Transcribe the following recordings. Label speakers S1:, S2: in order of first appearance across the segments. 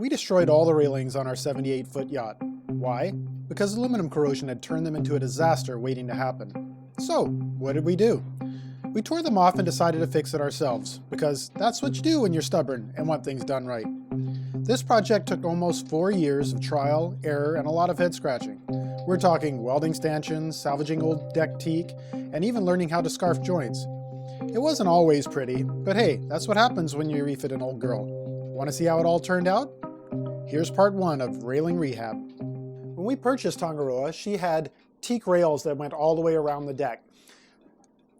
S1: We destroyed all the railings on our 78-foot yacht. Why? Because aluminum corrosion had turned them into a disaster waiting to happen. So, what did we do? We tore them off and decided to fix it ourselves, because that's what you do when you're stubborn and want things done right. This project took almost 4 years of trial, error, and a lot of head scratching. We're talking welding stanchions, salvaging old deck teak, and even learning how to scarf joints. It wasn't always pretty, but hey, that's what happens when you refit an old girl. Want to see how it all turned out? Here's part 1 of railing rehab. When we purchased Tangaroa, she had teak rails that went all the way around the deck.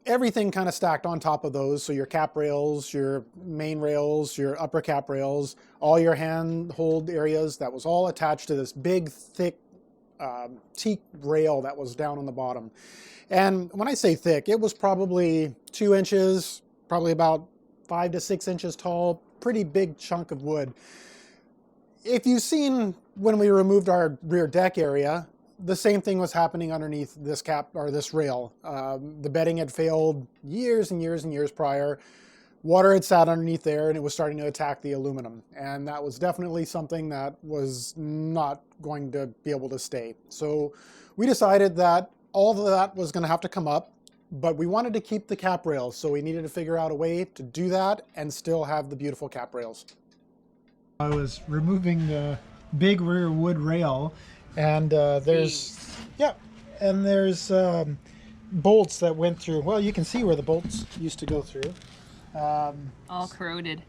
S1: Everything kind of stacked on top of those, so your cap rails, your main rails, your upper cap rails, all your handhold areas, that was all attached to this big, thick teak rail that was down on the bottom. And when I say thick, it was probably 2 inches, probably about 5 to 6 inches tall, pretty big chunk of wood. If you've seen when we removed our rear deck area, the same thing was happening underneath this cap or this rail. The bedding had failed years and years and years prior. Water had sat underneath there and it was starting to attack the aluminum. And that was definitely something that was not going to be able to stay. So we decided that all of that was going to have to come up, but we wanted to keep the cap rails. So we needed to figure out a way to do that and still have the beautiful cap rails. I was removing the big rear wood rail, and there's bolts that went through. Well, you can see where the bolts used to go through.
S2: All corroded.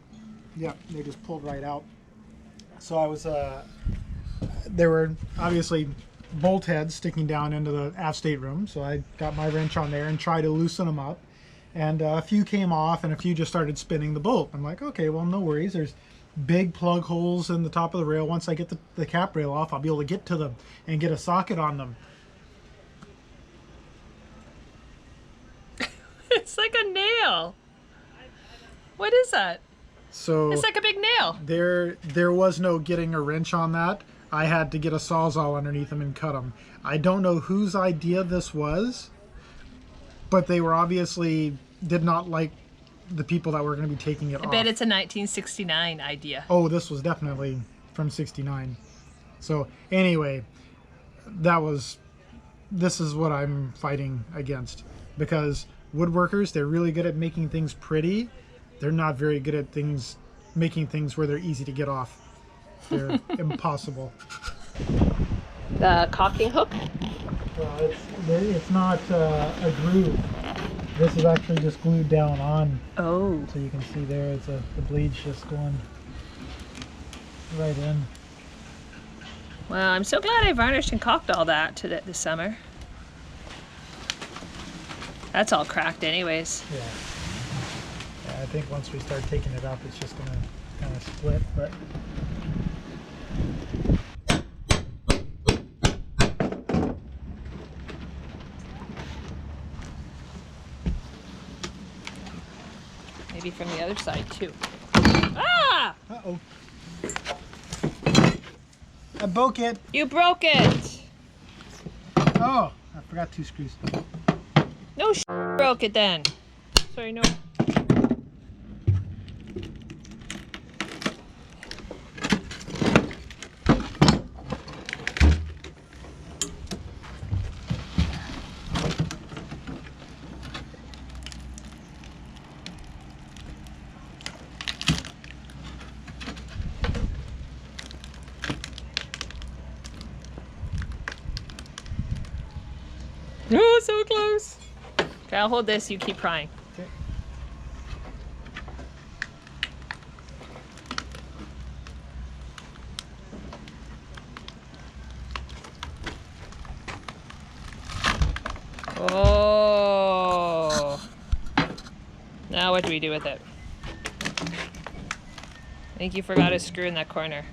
S1: Yeah, they just pulled right out. So I was there were obviously bolt heads sticking down into the aft stateroom, so I got my wrench on there and tried to loosen them up, and a few came off and a few just started spinning the bolt. I'm like, okay, well, no worries. There's big plug holes in the top of the rail. Once I get the cap rail off, I'll be able to get to them and get a socket on them.
S2: It's like a nail. What is that?
S1: So
S2: it's like a big nail.
S1: There was no getting a wrench on that. I had to get a Sawzall underneath them and cut them. I don't know whose idea this was, but they were obviously did not like the people that were going to be taking it off.
S2: I bet it's a 1969 idea.
S1: Oh, this was definitely from 69. So anyway, this is what I'm fighting against, because woodworkers, they're really good at making things pretty. They're not very good at making things where they're easy to get off. They're impossible.
S2: The caulking hook?
S1: Well, it's not a groove. This is actually just glued down on.
S2: Oh.
S1: So you can see there, the bleed's just going right in.
S2: Well, I'm so glad I varnished and caulked all that this summer. That's all cracked anyways.
S1: Yeah. I think once we start taking it up, it's just going to kind of split, but...
S2: Maybe from the other side too. Ah!
S1: Uh-oh. I broke it.
S2: You broke it.
S1: Oh, I forgot 2 screws.
S2: No broke it then. Sorry, no. Oh, so close. Okay, I'll hold this. You keep prying.
S1: Okay.
S2: Oh. Now what do we do with it? I think you forgot a screw in that corner.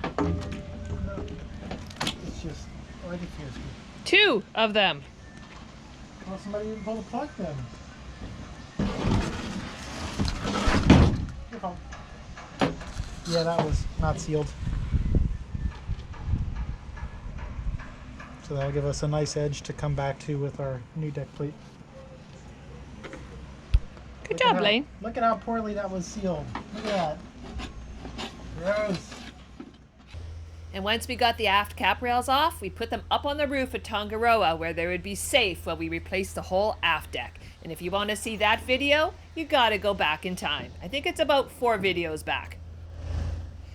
S1: It's just... Oh, I think here's good.
S2: 2 of them.
S1: Well, somebody didn't pull the plug then. Your fault. Yeah, that was not sealed. So that'll give us a nice edge to come back to with our new deck plate.
S2: Good job, Lane.
S1: Look at how poorly that was sealed. Look at that. Gross.
S2: And once we got the aft cap rails off, we put them up on the roof at Tangaroa where they would be safe while we replaced the whole aft deck. And if you want to see that video, you gotta go back in time. I think it's about 4 videos back.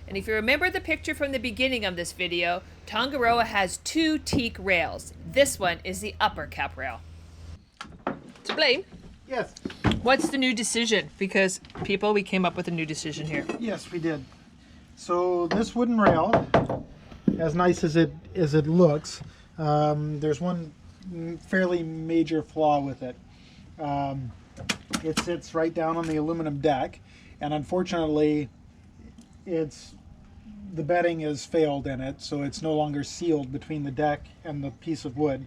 S2: And if you remember the picture from the beginning of this video, Tangaroa has 2 teak rails. This one is the upper cap rail. So Blaine?
S1: Yes.
S2: What's the new decision? Because people, we came up with a new decision here.
S1: Yes, we did. So this wooden rail, as nice as it looks, there's one fairly major flaw with it. It sits right down on the aluminum deck, and unfortunately, the bedding has failed in it, so it's no longer sealed between the deck and the piece of wood.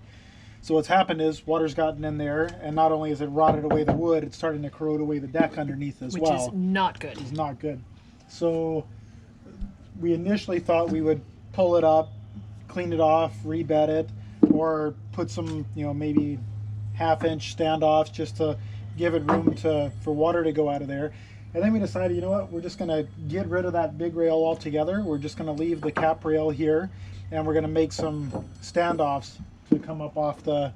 S1: So what's happened is water's gotten in there, and not only has it rotted away the wood, it's starting to corrode away the deck underneath as well.
S2: Which is not good.
S1: It's not good. So we initially thought we would pull it up, clean it off, rebed it, or put some, maybe half-inch standoffs just to give it room for water to go out of there. And then we decided, you know what, we're just going to get rid of that big rail altogether. We're just going to leave the cap rail here, and we're going to make some standoffs to come up off the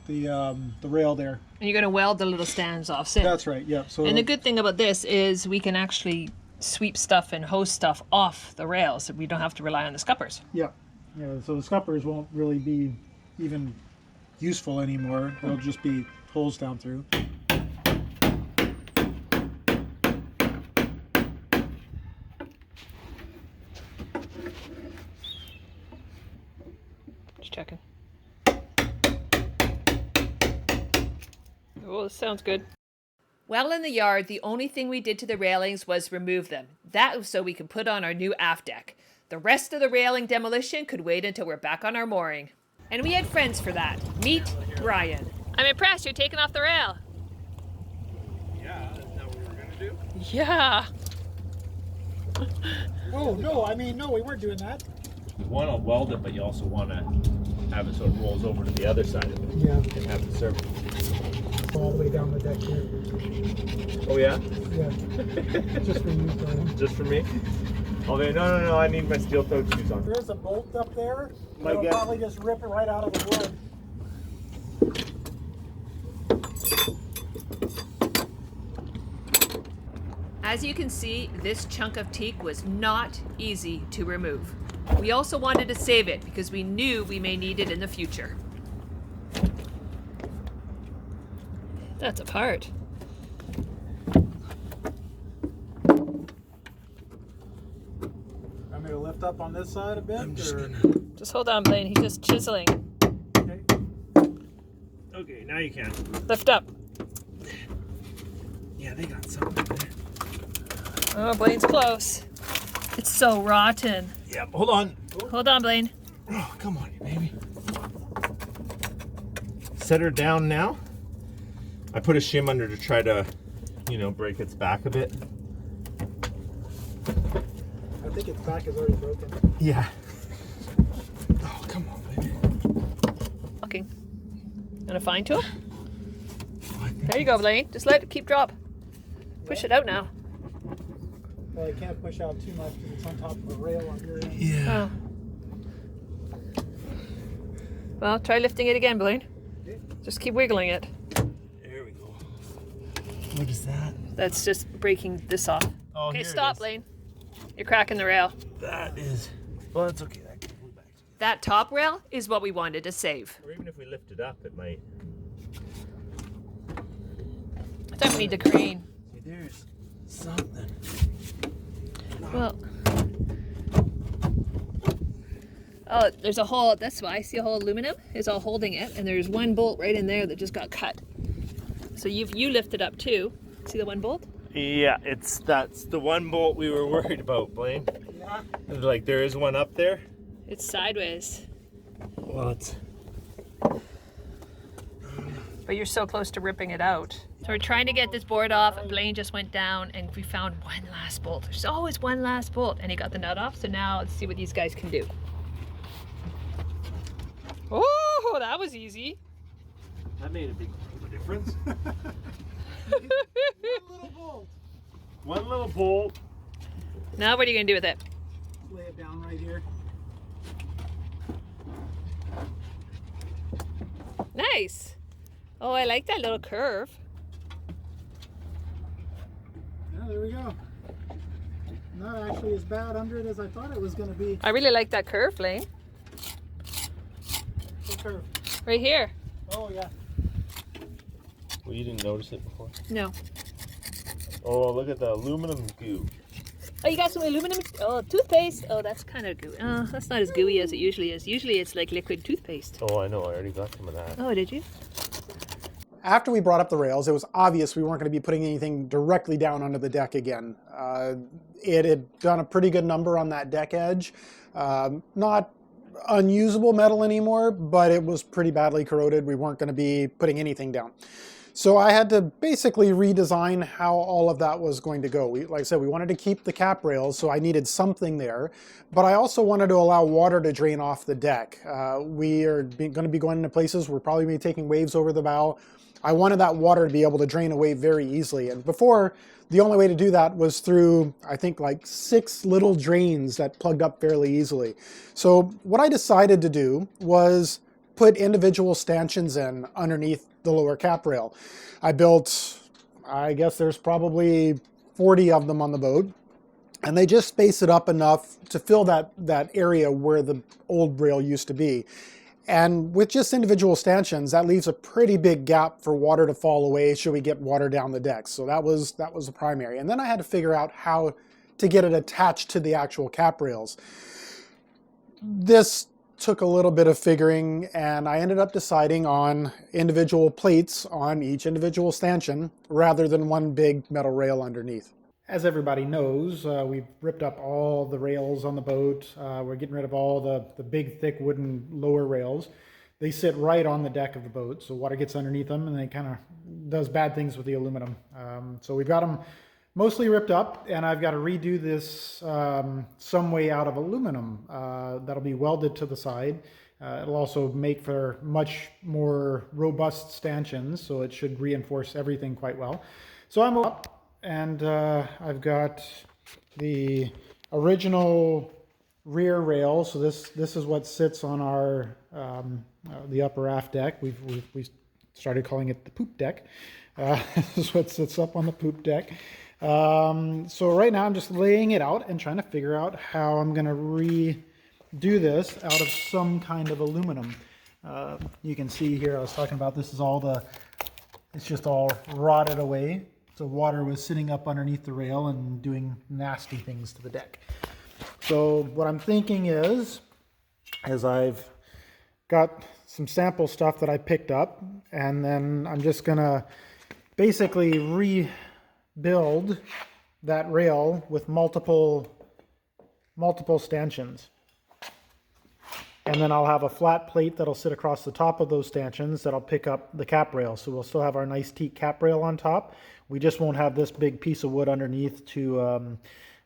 S1: rail there.
S2: And you're going to weld the little stands off. So.
S1: That's right, yeah. So,
S2: and the good thing about this is we can actually sweep stuff and hose stuff off the rails. We don't have to rely on the scuppers.
S1: Yeah, so the scuppers won't really be even useful anymore. They'll just be holes down through.
S2: Just checking. Oh, this sounds good. Well, in the yard, the only thing we did to the railings was remove them. That was so we could put on our new aft deck. The rest of the railing demolition could wait until we're back on our mooring. And we had friends for that. Meet Brian. I'm impressed you're taking off the rail.
S3: Yeah, isn't that what we were gonna do?
S2: Yeah.
S1: Oh, no, we weren't doing that.
S3: You want to weld it, but you also want to have it so it rolls over to the other side of it.
S1: Yeah.
S3: And have it serve.
S1: All the way down the deck here.
S3: Oh yeah?
S1: Yeah. Just for you, Brian.
S3: Just for me? Okay, no, I need my steel-toed shoes on.
S1: There's a bolt up there.
S3: My
S1: It'll
S3: guess-
S1: probably just rip it right out of the wood.
S2: As you can see, this chunk of teak was not easy to remove. We also wanted to save it because we knew we may need it in the future. That's a part.
S1: I'm going to lift up on this side a bit?
S2: Just hold on, Blaine. He's just chiseling.
S1: Okay.
S3: Okay, now you can.
S2: Lift up.
S3: Yeah, they got something there.
S2: Oh, Blaine's close. It's so rotten.
S3: Yeah, hold on.
S2: Hold on, Blaine.
S3: Oh, come on, you baby. Set her down now. I put a shim under to try to, break its back a bit.
S1: I think its back is already broken.
S3: Yeah. Oh, come on, baby.
S2: Fucking. And a fine tool? There you go, Blaine. Just let it keep drop. Push it out now.
S1: Well, I can't push out too much because it's on top of a rail on your end.
S3: Yeah.
S2: Oh. Well, try lifting it again, Blaine. Just keep wiggling it.
S3: There we go. What is that?
S2: That's just breaking this off.
S3: Oh,
S2: Okay,
S3: here it
S2: stop,
S3: is.
S2: Blaine. You're cracking the rail.
S3: That is. Well, that's okay. That can go back.
S2: That top rail is what we wanted to save.
S3: Or even if we lift it up, it might.
S2: I think we need the crane.
S3: See, there's something.
S2: Well. Oh, there's a hole. That's why I see a whole aluminum is all holding it, and there's one bolt right in there that just got cut. So you lifted up too. See the one bolt?
S3: Yeah, that's the one bolt we were worried about, Blaine.
S1: Yeah.
S3: Like there is one up there.
S2: It's sideways.
S3: Well, it's.
S2: But you're so close to ripping it out. So we're trying to get this board off, and Blaine just went down and we found one last bolt. There's always one last bolt, and he got the nut off. So now let's see what these guys can do. Oh, that was easy.
S3: That made a big difference.
S1: One little bolt.
S3: One little bolt.
S2: Now what are you gonna do with it?
S1: Lay it down right here.
S2: Nice. Oh, I like that little curve.
S1: Yeah, there we go. Not actually as bad under it as I thought it was going to be.
S2: I really like that curve, Lane.
S1: What curve?
S2: Right here.
S1: Oh, yeah.
S3: Well, you didn't notice it before?
S2: No.
S3: Oh, look at the aluminum goo.
S2: Oh, you got some aluminum toothpaste. Oh, that's kind of gooey. That's not as gooey as it usually is. Usually it's like liquid toothpaste.
S3: Oh, I know. I already got some of that.
S2: Oh, did you?
S1: After we brought up the rails, it was obvious we weren't going to be putting anything directly down onto the deck again. It had done a pretty good number on that deck edge. Not unusable metal anymore, but it was pretty badly corroded. We weren't going to be putting anything down. So I had to basically redesign how all of that was going to go. Like I said, we wanted to keep the cap rails, so I needed something there. But I also wanted to allow water to drain off the deck. We are going to be going into places we're probably going to be taking waves over the bow. I wanted that water to be able to drain away very easily. And before, the only way to do that was through, I think, like 6 little drains that plugged up fairly easily. So what I decided to do was put individual stanchions in underneath the lower cap rail. I built, I guess there's probably 40 of them on the boat, and they just space it up enough to fill that area where the old rail used to be. And with just individual stanchions, that leaves a pretty big gap for water to fall away should we get water down the deck. So that was the primary. And then I had to figure out how to get it attached to the actual cap rails. This took a little bit of figuring, and I ended up deciding on individual plates on each individual stanchion rather than one big metal rail underneath. As everybody knows, we've ripped up all the rails on the boat. We're getting rid of all the big, thick wooden lower rails. They sit right on the deck of the boat, so water gets underneath them, and they kind of does bad things with the aluminum. So we've got them mostly ripped up, and I've got to redo this some way out of aluminum. That'll be welded to the side. It'll also make for much more robust stanchions, so it should reinforce everything quite well. So I'm up. And I've got the original rear rail. So this is what sits on our the upper aft deck. We started calling it the poop deck. This is what sits up on the poop deck. So right now I'm just laying it out and trying to figure out how I'm going to redo this out of some kind of aluminum. You can see here I was talking about this is it's just all rotted away. So water was sitting up underneath the rail and doing nasty things to the deck. So what I'm thinking is I've got some sample stuff that I picked up, and then I'm just gonna basically rebuild that rail with multiple stanchions. And then I'll have a flat plate that'll sit across the top of those stanchions that'll pick up the cap rail. So we'll still have our nice teak cap rail on top. We just won't have this big piece of wood underneath to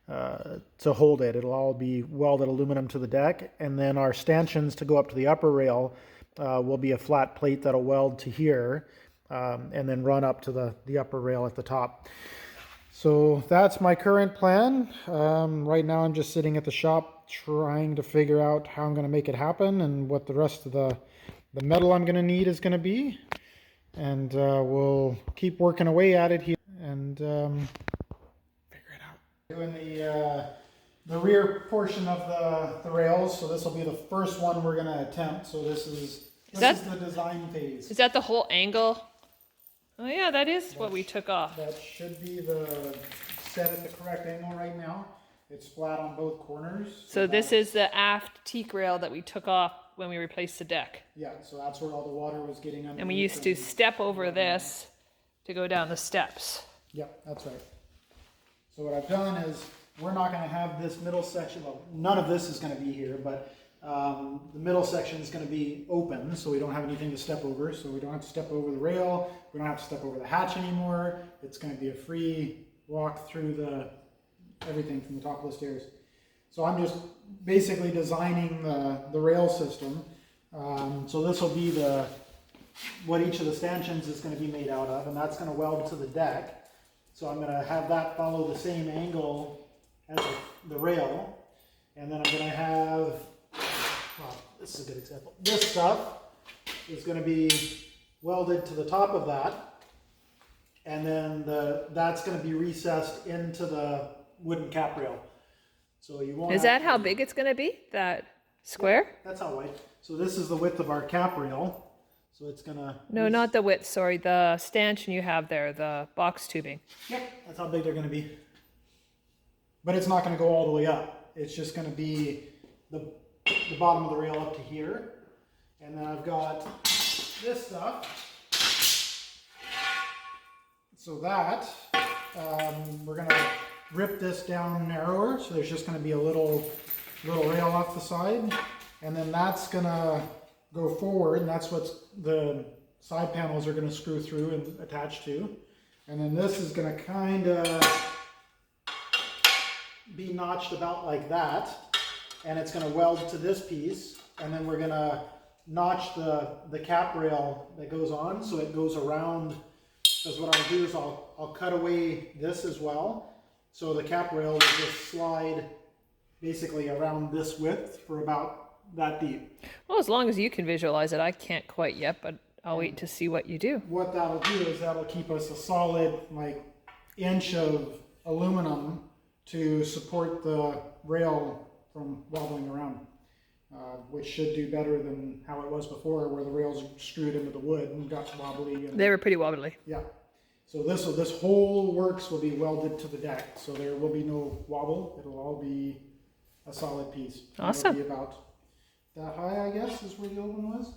S1: hold it. It'll all be welded aluminum to the deck. And then our stanchions to go up to the upper rail will be a flat plate that'll weld to here and then run up to the upper rail at the top. So that's my current plan. Right now I'm just sitting at the shop trying to figure out how I'm going to make it happen and what the rest of the metal I'm going to need is going to be. And we'll keep working away at it here and figure it out. Doing the rear portion of the rails, so this will be the first one we're going to attempt. So this is the design phase.
S2: Is that the whole angle? Oh yeah, that is what we took off.
S1: That should be set at the correct angle right now. It's flat on both corners.
S2: So this is the aft teak rail that we took off when we replaced the deck.
S1: Yeah, so that's where all the water was getting underneath.
S2: And we used to step over this to go down the steps.
S1: Yep, that's right. So what I've done is we're not going to have this middle section. Well, none of this is going to be here, but the middle section is going to be open, so we don't have anything to step over. So we don't have to step over the rail. We don't have to step over the hatch anymore. It's going to be a free walk through everything from the top of the stairs. So I'm just basically designing the rail system. So this will be what each of the stanchions is going to be made out of, and that's going to weld to the deck. So I'm going to have that follow the same angle as the rail, and then I'm going to have what's a good example? This stuff is going to be welded to the top of that, and then that's going to be recessed into the wooden cap rail. So you won't.
S2: Is that how big it's going to be? That square?
S1: Yeah, that's how wide. So this is the width of our cap rail. So it's gonna.
S2: No, not the width. Sorry, the stanchion you have there, the box tubing.
S1: Yep, that's how big they're going to be. But it's not going to go all the way up. It's just going to be the bottom of the rail up to here. And then I've got this stuff. So that, we're going to rip this down narrower. So there's just going to be a little rail off the side. And then that's going to go forward. And that's what the side panels are going to screw through and attach to. And then this is going to kind of be notched about like that, and it's going to weld to this piece, and then we're going to notch the cap rail that goes on so it goes around, because what I'll do is I'll cut away this as well, so the cap rail will just slide basically around this width for about that deep.
S2: Well, as long as you can visualize it, I can't quite yet, but I'll wait to see what you do.
S1: What that'll do is that'll keep us a solid like inch of aluminum to support the rail from wobbling around, which should do better than how it was before, where the rails screwed into the wood and got wobbly. And,
S2: They were pretty wobbly.
S1: yeah. So this whole works will be welded to the deck, so there will be no wobble. It'll all be a solid piece.
S2: Awesome.
S1: It'll be about that high, I guess, is where the old one was.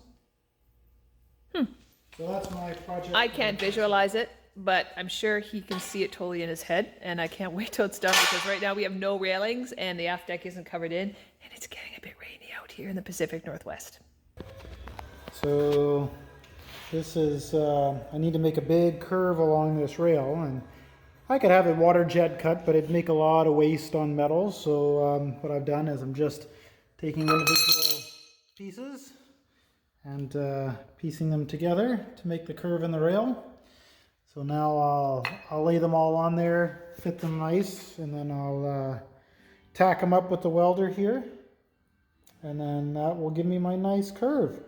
S1: So that's my project.
S2: I can't visualize it, but I'm sure he can see it totally in his head, and I can't wait till it's done, because right now we have no railings and the aft deck isn't covered in, and it's getting a bit rainy out here in the Pacific Northwest.
S1: So this is, I need to make a big curve along this rail, and I could have it water jet cut, but it'd make a lot of waste on metal. So what I've done is I'm just taking individual pieces and piecing them together to make the curve in the rail. So now I'll lay them all on there, fit them nice, and then I'll tack them up with the welder here, and then that will give me my nice curve.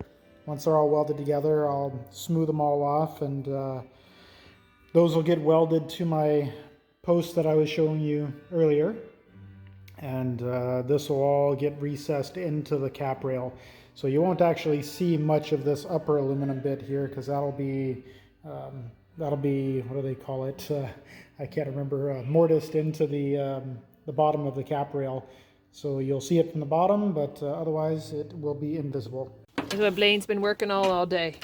S1: Once they're all welded together, I'll smooth them all off, and those will get welded to my post that I was showing you earlier, and this will all get recessed into the cap rail. So you won't actually see much of this upper aluminum bit here, because that'll be, what do they call it? I can't remember, mortised into the bottom of the cap rail. So you'll see it from the bottom, but otherwise it will be invisible.
S2: That's what Blaine's been working all day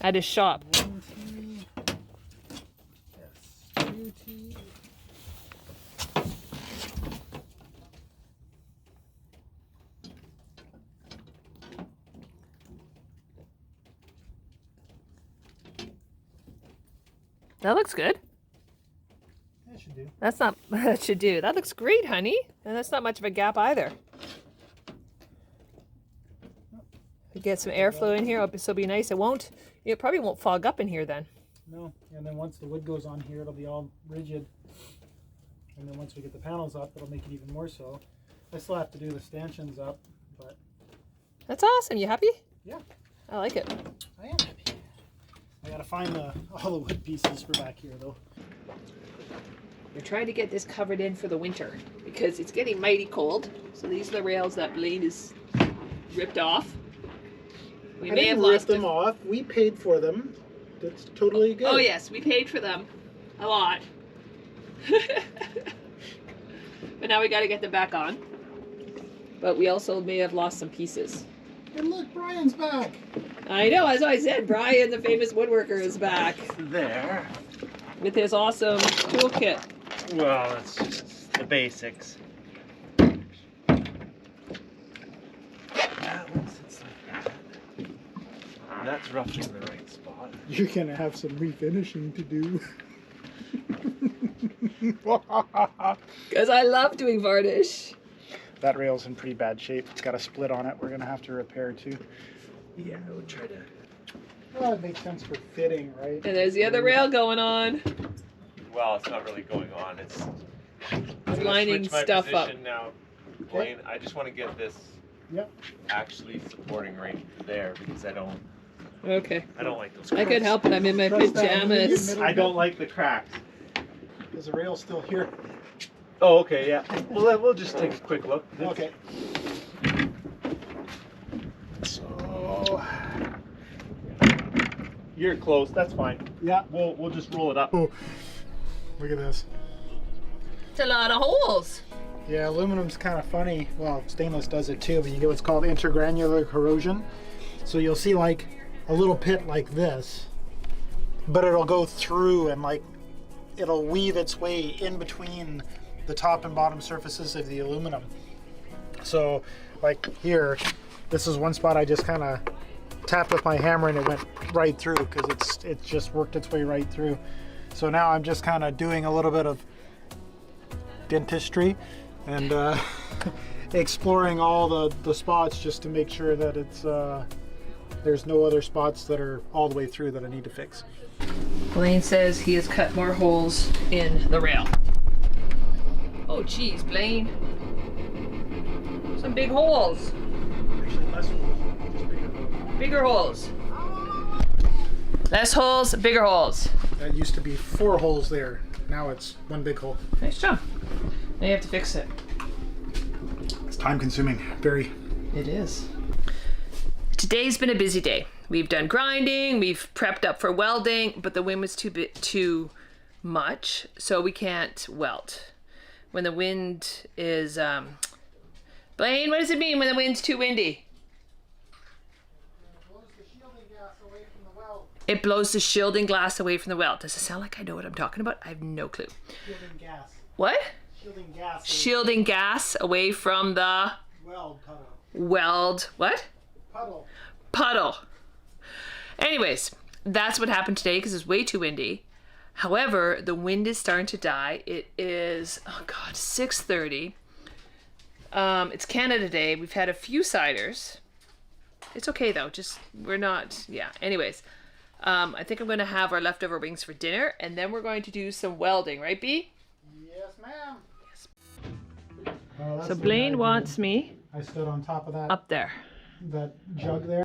S2: at his shop. That looks good.
S1: That should do.
S2: That's not, that should do. That looks great, honey. And that's not much of a gap either. Get some airflow in here. Oh, this will be nice. It probably won't fog up in here then.
S1: No, and then once the wood goes on here, it'll be all rigid. And then once we get the panels up, it'll make it even more so. I still have to do the stanchions up, but...
S2: That's awesome. You happy?
S1: Yeah.
S2: I like it.
S1: I am happy. I gotta find all the wood pieces for back here, though.
S2: We're trying to get this covered in for the winter because it's getting mighty cold. So these are the rails that Blaine is ripped off. We may have lost
S1: them off. We paid for them. That's totally good.
S2: Oh yes, we paid for them a lot. But now we got to get them back on. But we also may have lost some pieces.
S1: And look, Brian's back.
S2: I know, as I said, Brian, the famous woodworker, is back
S3: There.
S2: with his awesome toolkit.
S3: Well, it's just the basics. That one sits like that. And that's roughly in the right spot.
S1: You're gonna have some refinishing to do.
S2: Because I love doing varnish.
S1: That rail's in pretty bad shape. It's got a split on it. We're gonna have to repair too.
S3: Yeah, I would try to.
S1: Well, it makes sense for fitting, right?
S2: And there's the other rail going on.
S3: Well, it's not really going on. It's
S2: Lining
S3: switch my
S2: stuff up.
S3: position now, Blaine. I just want to get this
S1: Yep.
S3: actually supporting right there because I don't
S2: Okay.
S3: like those
S2: I
S3: cracks.
S2: could help, but I'm in my
S1: Press that
S2: pajamas.
S1: medium
S3: I don't like the cracks.
S1: Is the rail still here?
S3: Oh, okay, yeah. We'll just take a quick look.
S1: Okay. So,
S3: You're close. That's fine.
S1: yeah.
S3: We'll just roll it up.
S1: Oh, look at this.
S2: It's a lot of holes.
S1: Yeah, aluminum's kind of funny. Well, stainless does it too, but you get what's called intergranular corrosion. So you'll see like a little pit like this, but it'll go through and like it'll weave its way in between the top and bottom surfaces of the aluminum. So like here, this is one spot I just kind of tapped with my hammer and it went right through because it just worked its way right through. So now I'm just kind of doing a little bit of dentistry and exploring all the spots just to make sure that it's there's no other spots that are all the way through that I need to fix.
S2: Blaine says he has cut more holes in the rail. Oh geez, Blaine. Some big holes.
S1: Actually, less holes, just bigger.
S2: Bigger holes. Less holes, bigger holes.
S1: That used to be 4 holes there. Now it's 1 big hole.
S2: Nice job. Now you have to fix it.
S1: It's time consuming, very.
S2: It is. Today's been a busy day. We've done grinding, we've prepped up for welding, but the wind was too much, so we can't weld. When the wind is, Blaine, what does it mean when the wind's too windy? It blows the shielding glass away from the weld. Does it sound like I know what I'm talking about? I have no clue.
S1: Shielding gas.
S2: What?
S1: Shielding gas.
S2: Shielding gas away from the
S1: Weld puddle.
S2: weld. What?
S1: Puddle.
S2: Puddle. Anyways, that's what happened today because it's way too windy. However, the wind is starting to die. It is, oh God, 6:30. It's Canada Day. We've had a few ciders. It's okay though. Just, we're not, yeah. Anyways, I think I'm going to have our leftover wings for dinner and then we're going to do some welding, right, B?
S1: Yes, ma'am.
S2: So Blaine wants me
S1: I stood on top of that
S2: up there.
S1: that jug there.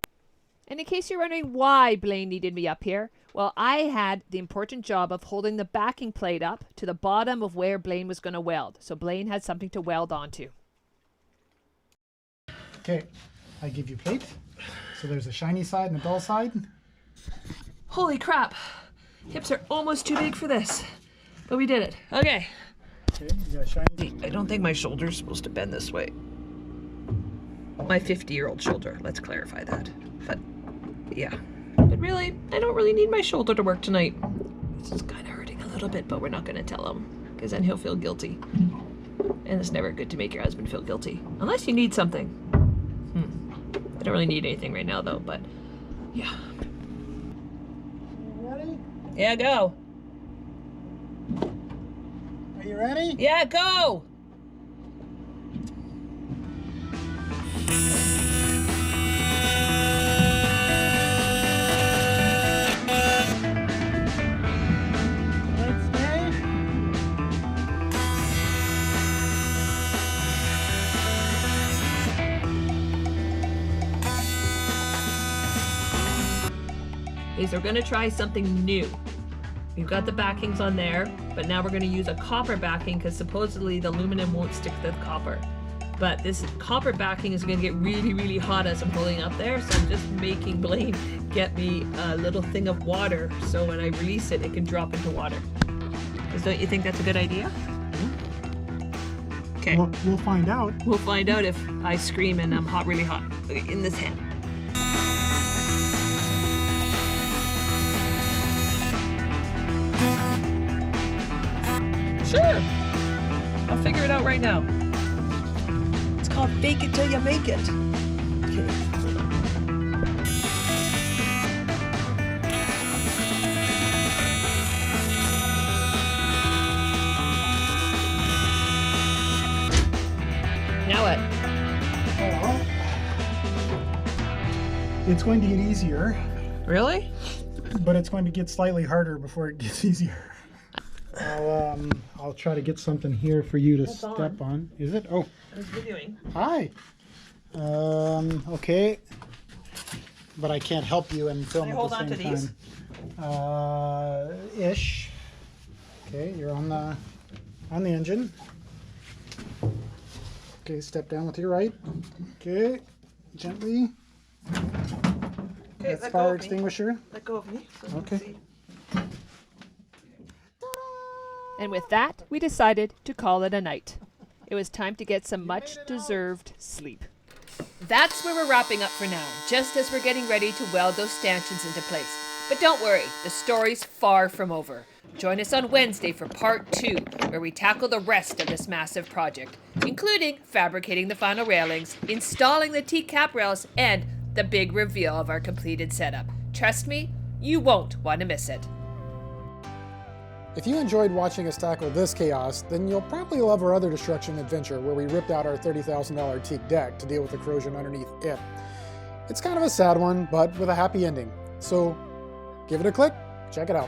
S2: And in case you're wondering why Blaine needed me up here, well, I had the important job of holding the backing plate up to the bottom of where Blaine was going to weld. So Blaine had something to weld onto.
S1: Okay, I give you plate. So there's a shiny side and a dull side.
S2: Holy crap. Hips are almost too big for this. But we did it. Okay.
S1: Okay, you got a shiny.
S2: I don't think my shoulder's supposed to bend this way. My 50-year-old shoulder. Let's clarify that. But yeah. But really, I don't really need my shoulder to work tonight. It's just kind of hurting a little bit, but we're not going to tell him because then he'll feel guilty. And it's never good to make your husband feel guilty. Unless you need something. I don't really need anything right now though, but yeah.
S1: Ready?
S2: Yeah, go.
S1: Are you ready?
S2: Yeah, go.
S1: Let's stay.
S2: Is we're gonna try something new. We've got the backings on there, but now we're gonna use a copper backing because supposedly the aluminum won't stick to the copper. But this copper backing is gonna get really, really hot as I'm holding up there, so I'm just making Blaine get me a little thing of water so when I release it, it can drop into water. Because don't you think that's a good idea? Okay,
S1: We'll find out.
S2: we'll find out if I scream and I'm hot, really hot. Okay, in this hand. Sure. I'll figure it out right now. It's called fake it till you make it. Okay. Now what?
S1: Well, it's going to get easier,
S2: Really?
S1: but it's going to get slightly harder before it gets easier. I'll try to get something here for you to
S2: That's
S1: step on. Is it? Oh,
S2: I was videoing.
S1: hi. Okay. But I can't help you and film
S4: Can I
S1: at
S4: hold
S1: the
S4: on
S1: same
S4: to these?
S1: time. Ish. Okay, you're on the engine. Okay, step down with your right. Okay, gently.
S4: Okay,
S1: That's
S4: let go
S1: fire
S4: of me.
S1: extinguisher.
S4: Let go of me. So you
S1: Okay.
S4: can see.
S2: And with that, we decided to call it a night. It was time to get some much-deserved sleep. That's where we're wrapping up for now, just as we're getting ready to weld those stanchions into place. But don't worry, the story's far from over. Join us on Wednesday for part 2, where we tackle the rest of this massive project, including fabricating the final railings, installing the teak cap rails, and the big reveal of our completed setup. Trust me, you won't want to miss it.
S1: If you enjoyed watching us tackle this chaos, then you'll probably love our other destruction adventure where we ripped out our $30,000 teak deck to deal with the corrosion underneath it. It's kind of a sad one, but with a happy ending. So give it a click, check it out.